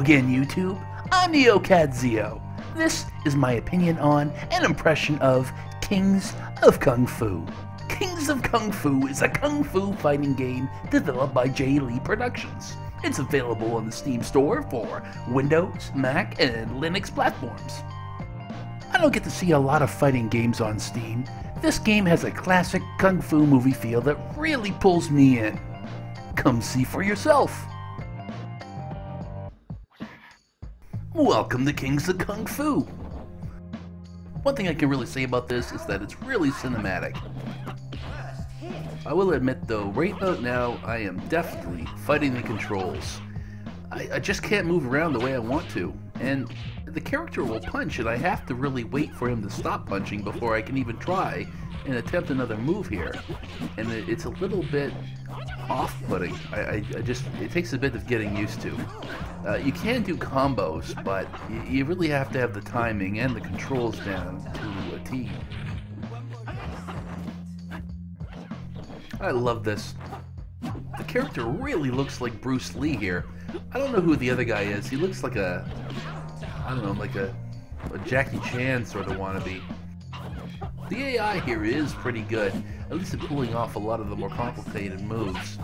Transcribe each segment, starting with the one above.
again, YouTube. I'm NeoCatZeo. This is my opinion on and impression of Kings of Kung Fu. Kings of Kung Fu is a kung fu fighting game developed by jae-lee Productions. It's available on the Steam store for Windows, Mac, and Linux platforms. I don't get to see a lot of fighting games on Steam. This game has a classic kung fu movie feel that really pulls me in. Come see for yourself. Welcome to Kings of Kung Fu. One thing I can really say about this is that it's really cinematic. I will admit though, right about now, I am definitely fighting the controls. I just can't move around the way I want to, and the character will punch and I have to really wait for him to stop punching before I can even try and attempt another move here. And it's a little bit off-putting. It takes a bit of getting used to. You can do combos, but you really have to have the timing and the controls down to a T. I love this. The character really looks like Bruce Lee here. I don't know who the other guy is. He looks like I don't know, like a Jackie Chan sort of wannabe. The AI here is pretty good, at least at pulling off a lot of the more complicated moves.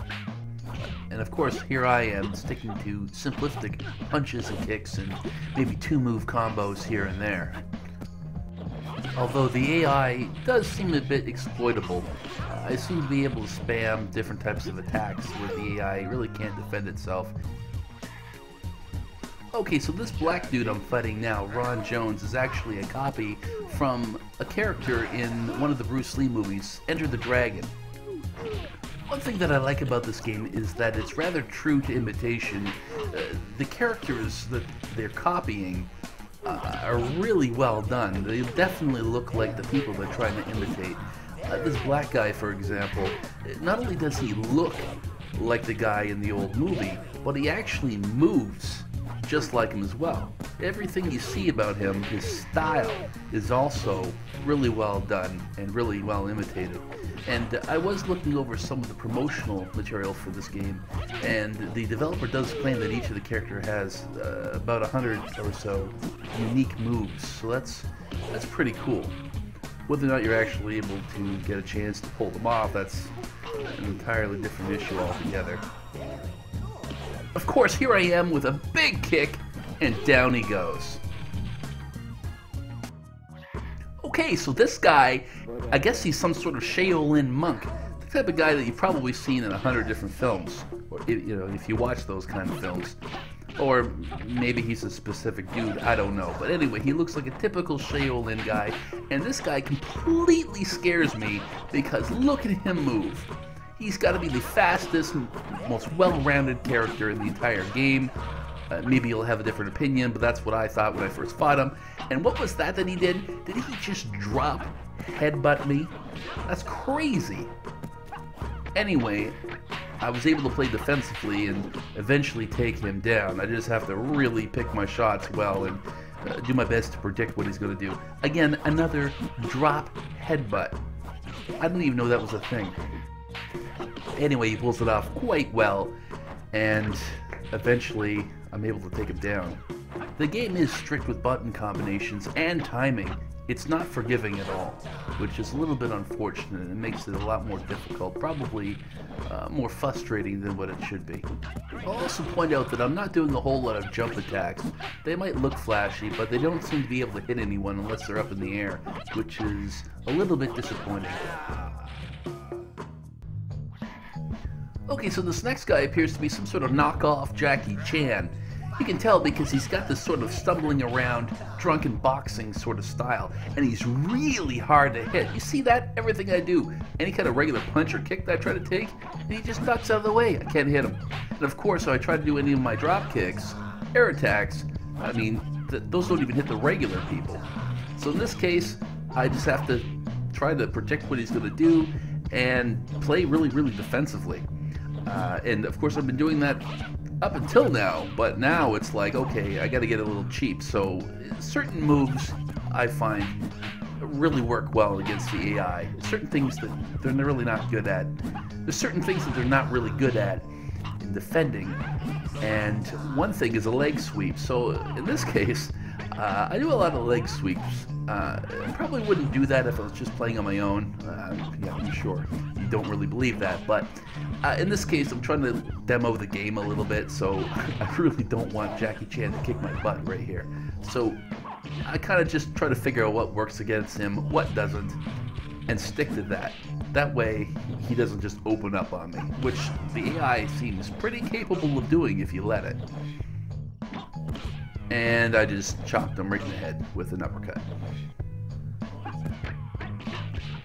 And of course, here I am sticking to simplistic punches and kicks and maybe 2-move combos here and there. Although the AI does seem a bit exploitable. I seem to be able to spam different types of attacks where the AI really can't defend itself. Okay, so this black dude I'm fighting now, Ron Jones, is actually a copy from a character in one of the Bruce Lee movies, Enter the Dragon. One thing that I like about this game is that it's rather true to imitation. The characters that they're copying are really well done. They definitely look like the people they're trying to imitate. This black guy, for example, not only does he look like the guy in the old movie, but he actually moves just like him as well. Everything you see about him, his style, is also really well done and really well imitated. And I was looking over some of the promotional material for this game, and the developer does claim that each of the character has about 100 or so unique moves, so that's pretty cool. Whether or not you're actually able to get a chance to pull them off, that's an entirely different issue altogether. Of course, here I am with a big kick, and down he goes. Okay, so this guy, I guess he's some sort of Shaolin monk. The type of guy that you've probably seen in 100 different films, or, you know, if you watch those kind of films. Or maybe he's a specific dude, I don't know. But anyway, he looks like a typical Shaolin guy, and this guy completely scares me because look at him move. He's got to be the fastest, most well-rounded character in the entire game. Maybe you'll have a different opinion, but that's what I thought when I first fought him. And what was that he did? Did he just drop headbutt me? That's crazy. Anyway, I was able to play defensively and eventually take him down. I just have to really pick my shots well and do my best to predict what he's going to do. Again, another drop headbutt. I didn't even know that was a thing. Anyway, he pulls it off quite well, and eventually I'm able to take him down. The game is strict with button combinations and timing. It's not forgiving at all, which is a little bit unfortunate and it makes it a lot more difficult, probably more frustrating than what it should be. I'll also point out that I'm not doing a whole lot of jump attacks. They might look flashy, but they don't seem to be able to hit anyone unless they're up in the air, which is a little bit disappointing. Okay, so this next guy appears to be some sort of knockoff Jackie Chan. You can tell because he's got this sort of stumbling around, drunken boxing sort of style, and he's really hard to hit. You see that? Everything I do, any kind of regular punch or kick that I try to take, and he just ducks out of the way. I can't hit him. And of course, if I try to do any of my drop kicks, air attacks, I mean, those don't even hit the regular people. So in this case, I just have to try to predict what he's going to do and play really, really defensively. And of course, I've been doing that up until now, but now it's like, okay, I gotta get a little cheap. So certain moves I find really work well against the AI. Certain things that they're really not good at. There's certain things that they're not really good at, in defending, and one thing is a leg sweep. So in this case, I do a lot of leg sweeps. I probably wouldn't do that if I was just playing on my own. Yeah, I'm sure you don't really believe that, but in this case, I'm trying to demo the game a little bit, so I really don't want Jackie Chan to kick my butt right here. So I kind of just try to figure out what works against him, what doesn't, and stick to that. That way, he doesn't just open up on me, which the AI seems pretty capable of doing if you let it. And I just chopped him right in the head with an uppercut.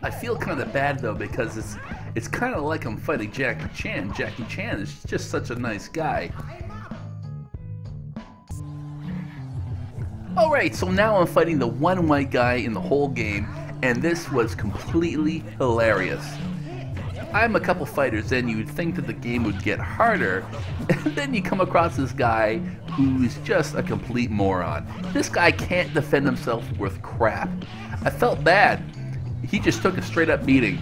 I feel kind of bad though, because it's kind of like I'm fighting Jackie Chan. Jackie Chan is just such a nice guy. Alright, so now I'm fighting the one white guy in the whole game, and this was completely hilarious. I'm a couple fighters in, you'd think that the game would get harder, and then you come across this guy who's just a complete moron. This guy can't defend himself worth crap. I felt bad. He just took a straight up beating.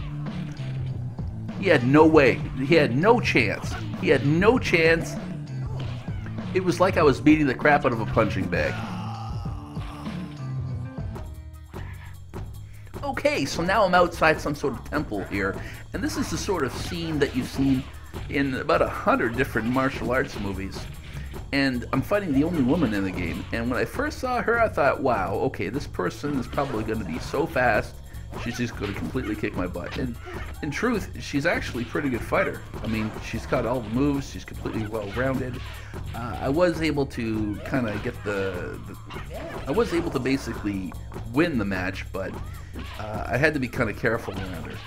He had no way. He had no chance. He had no chance. It was like I was beating the crap out of a punching bag. Okay, so now I'm outside some sort of temple here, and this is the sort of scene that you've seen in about 100 different martial arts movies. And I'm fighting the only woman in the game, and when I first saw her, I thought, wow, okay, this person is probably going to be so fast, she's just going to completely kick my butt. And in truth, she's actually a pretty good fighter. I mean, she's got all the moves, she's completely well-rounded. I was able to kind of get I was able to basically win the match, but I had to be kind of careful around her.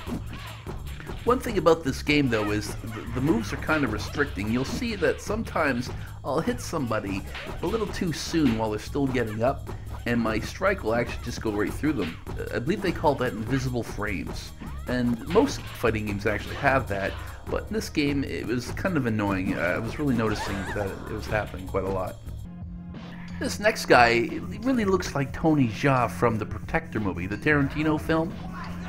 One thing about this game though is the moves are kind of restricting. You'll see that sometimes I'll hit somebody a little too soon while they're still getting up, and my strike will actually just go right through them. I believe they call that invisible frames, and most fighting games actually have that, but in this game it was kind of annoying. I was really noticing that it was happening quite a lot. This next guy really looks like Tony Jaa from the Protector movie, the Tarantino film.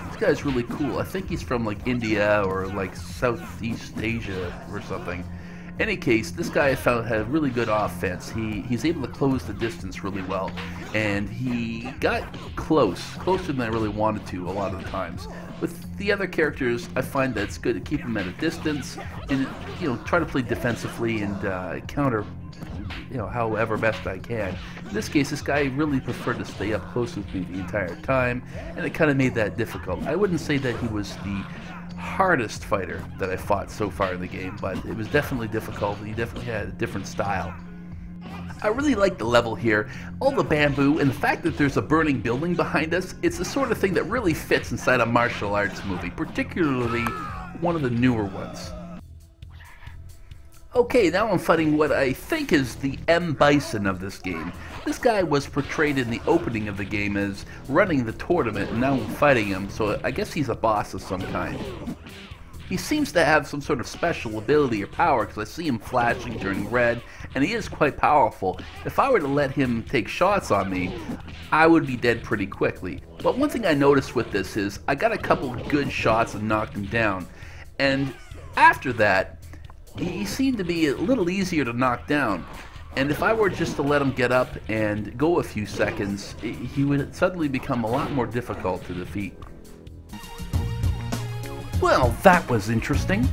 This guy's really cool. I think he's from like India or like Southeast Asia or something. Any case, this guy I found had really good offense. He's able to close the distance really well, and he got closer than I really wanted to a lot of the times. With the other characters, I find that it's good to keep them at a distance and, you know, try to play defensively and counter, you know, however best I can. In this case, this guy really preferred to stay up close with me the entire time, and it kind of made that difficult. I wouldn't say that he was the hardest fighter that I fought so far in the game, but it was definitely difficult, and he definitely had a different style. I really like the level here, all the bamboo, and the fact that there's a burning building behind us. It's the sort of thing that really fits inside a martial arts movie, particularly one of the newer ones. Okay, now I'm fighting what I think is the M. Bison of this game. This guy was portrayed in the opening of the game as running the tournament, and now I'm fighting him, so I guess he's a boss of some kind. He seems to have some sort of special ability or power, because I see him flashing, turning red, and he is quite powerful. If I were to let him take shots on me, I would be dead pretty quickly. But one thing I noticed with this is I got a couple of good shots and knocked him down, and after that, he seemed to be a little easier to knock down, and if I were just to let him get up and go a few seconds, he would suddenly become a lot more difficult to defeat. Well, that was interesting.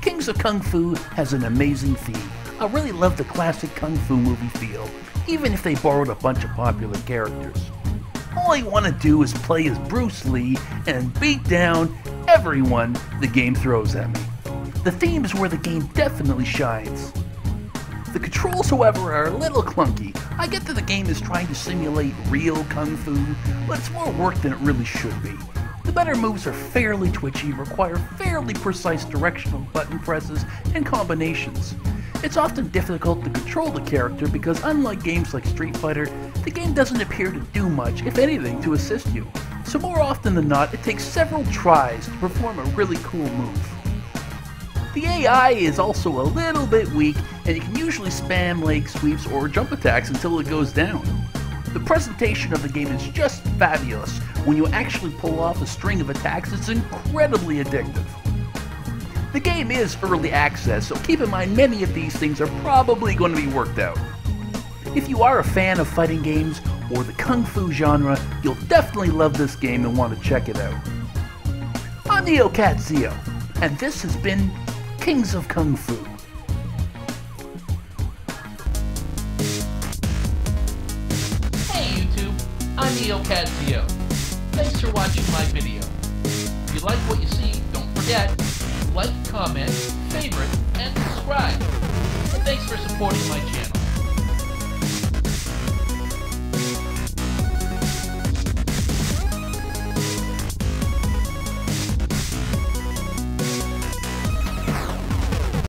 Kings of Kung Fu has an amazing theme. I really love the classic Kung Fu movie feel, even if they borrowed a bunch of popular characters. All I want to do is play as Bruce Lee and beat down everyone the game throws at me. The theme is where the game definitely shines. The controls, however, are a little clunky. I get that the game is trying to simulate real Kung Fu, but it's more work than it really should be. The better moves are fairly twitchy, require fairly precise directional button presses and combinations. It's often difficult to control the character because unlike games like Street Fighter, the game doesn't appear to do much, if anything, to assist you. So more often than not, it takes several tries to perform a really cool move. The AI is also a little bit weak, and you can usually spam leg sweeps or jump attacks until it goes down. The presentation of the game is just fabulous. When you actually pull off a string of attacks, it's incredibly addictive. The game is early access, so keep in mind many of these things are probably going to be worked out. If you are a fan of fighting games or the Kung Fu genre, you'll definitely love this game and want to check it out. I'm NeoCat Zeo, and this has been Kings of Kung Fu. Hey YouTube, I'm NeoCat Zeo. Thanks for watching my video. If you like what you see, don't forget, like, comment, favorite, and subscribe. And thanks for supporting my channel.